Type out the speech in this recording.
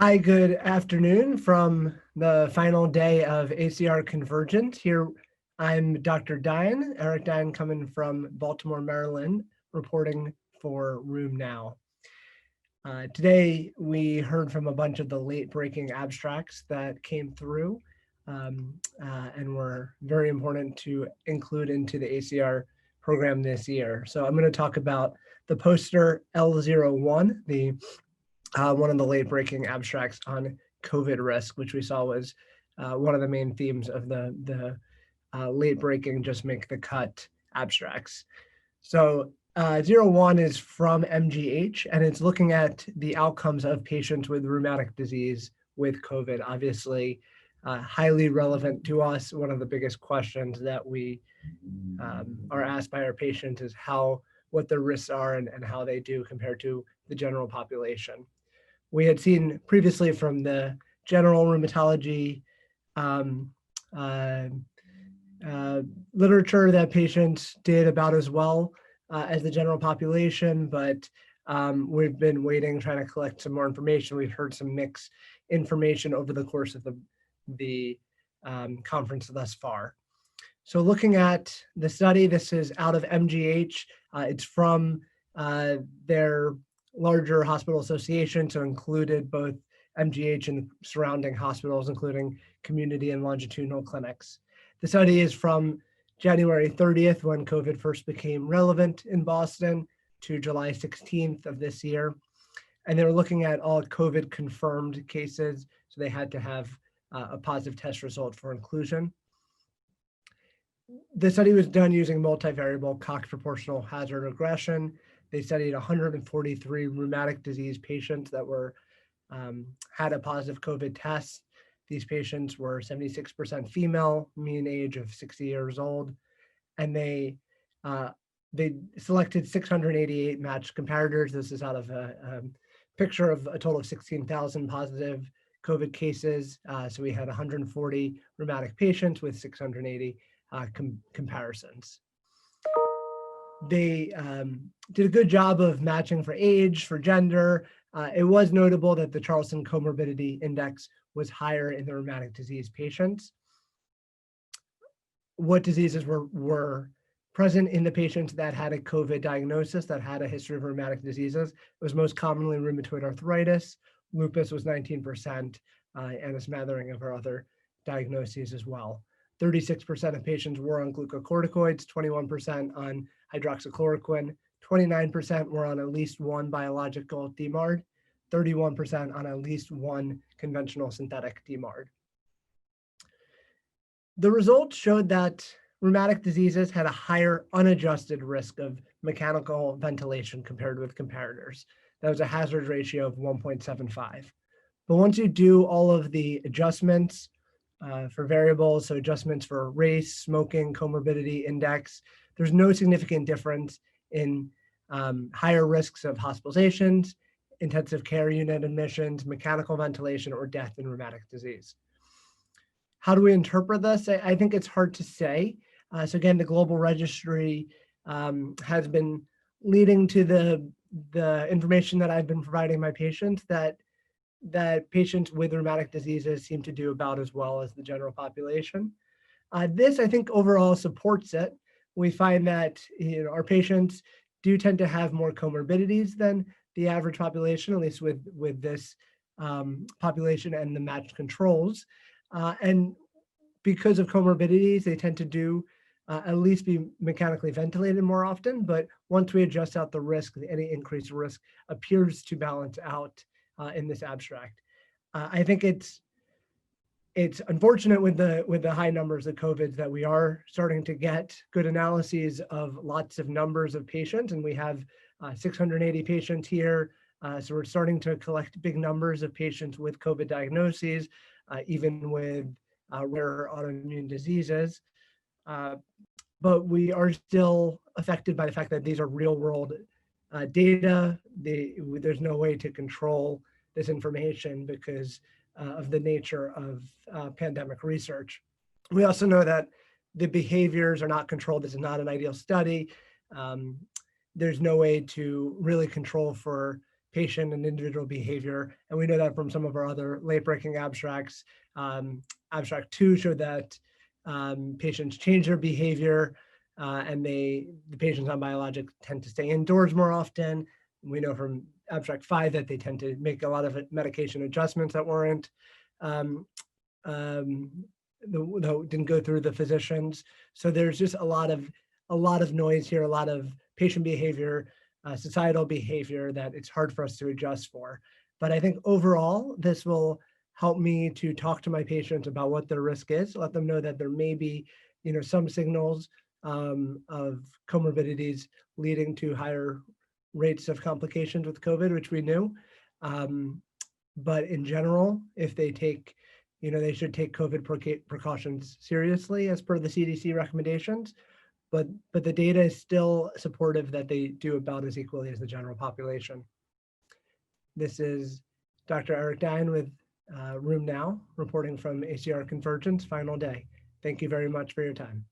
Hi, good afternoon from the final day of ACR Convergent. Here, I'm Dr. Dein, Eric Dein, coming from Baltimore, Maryland, reporting for Room Now. Today, we heard from a bunch of the late-breaking abstracts that came through and were very important to include into the ACR program this year. So I'm going to talk about the poster L01, the one of the late-breaking abstracts on COVID risk, which we saw was one of the main themes of the late-breaking just make the cut abstracts. So 01 is from MGH, and it's looking at the outcomes of patients with rheumatic disease with COVID. Obviously, highly relevant to us. One of the biggest questions that we are asked by our patients is what their risks are and how they do compared to the general population. We had seen previously from the general rheumatology literature that patients did about as well as the general population, but we've been waiting, trying to collect some more information. We've heard some mixed information over the course of the conference thus far. So looking at the study, this is out of MGH. It's from their larger hospital association, so included both MGH and surrounding hospitals, including community and longitudinal clinics. The study is from January 30th, when COVID first became relevant in Boston, to July 16th of this year. And they were looking at all COVID confirmed cases, so they had to have a positive test result for inclusion. The study was done using multivariable Cox proportional hazard regression. They studied 143 rheumatic disease patients that had a positive COVID test. These patients were 76% female, mean age of 60 years old, and they selected 688 matched comparators. This is out of a picture of a total of 16,000 positive COVID cases. So we had 140 rheumatic patients with 680 comparisons. They did a good job of matching for age, for gender. It was notable that the Charleston Comorbidity Index was higher in the rheumatic disease patients. What diseases were present in the patients that had a COVID diagnosis, that had a history of rheumatic diseases? It was most commonly rheumatoid arthritis. Lupus was 19%, and a smattering of our other diagnoses as well. 36% of patients were on glucocorticoids, 21% on hydroxychloroquine, 29% were on at least one biological DMARD, 31% on at least one conventional synthetic DMARD. The results showed that rheumatic diseases had a higher unadjusted risk of mechanical ventilation compared with comparators. That was a hazard ratio of 1.75. But once you do all of the adjustments for variables, so adjustments for race, smoking, comorbidity index, there's no significant difference in higher risks of hospitalizations, intensive care unit admissions, mechanical ventilation, or death in rheumatic disease. How do we interpret this? I think it's hard to say. So again, the global registry has been leading to the information that I've been providing my patients, that patients with rheumatic diseases seem to do about as well as the general population. This, I think, overall supports it. We find that our patients do tend to have more comorbidities than the average population, at least with this population and the matched controls. And because of comorbidities, they tend to do at least be mechanically ventilated more often. But once we adjust out the risk, any increased risk appears to balance out in this abstract. I think it's unfortunate with the high numbers of COVID that we are starting to get good analyses of lots of numbers of patients, and we have 680 patients here. So we're starting to collect big numbers of patients with COVID diagnoses, even with rare autoimmune diseases. But we are still affected by the fact that these are real world data. There's no way to control this information because of the nature of pandemic research. We also know that the behaviors are not controlled. This is not an ideal study. There's no way to really control for patient and individual behavior. And we know that from some of our other late-breaking abstracts. Abstract 2 showed that patients change their behavior and the patients on biologics tend to stay indoors more often. We know from abstract 5 that they tend to make a lot of medication adjustments that weren't didn't go through the physicians. So there's just a lot of noise here, a lot of patient behavior, societal behavior that it's hard for us to adjust for. But I think overall, this will help me to talk to my patients about what their risk is, let them know that there may be, some signals of comorbidities leading to higher rates of complications with COVID, which we knew. But in general, if they take, they should take COVID precautions seriously as per the CDC recommendations. But the data is still supportive that they do about as equally as the general population. This is Dr. Eric Dein with Room Now, reporting from ACR Convergence final day. Thank you very much for your time.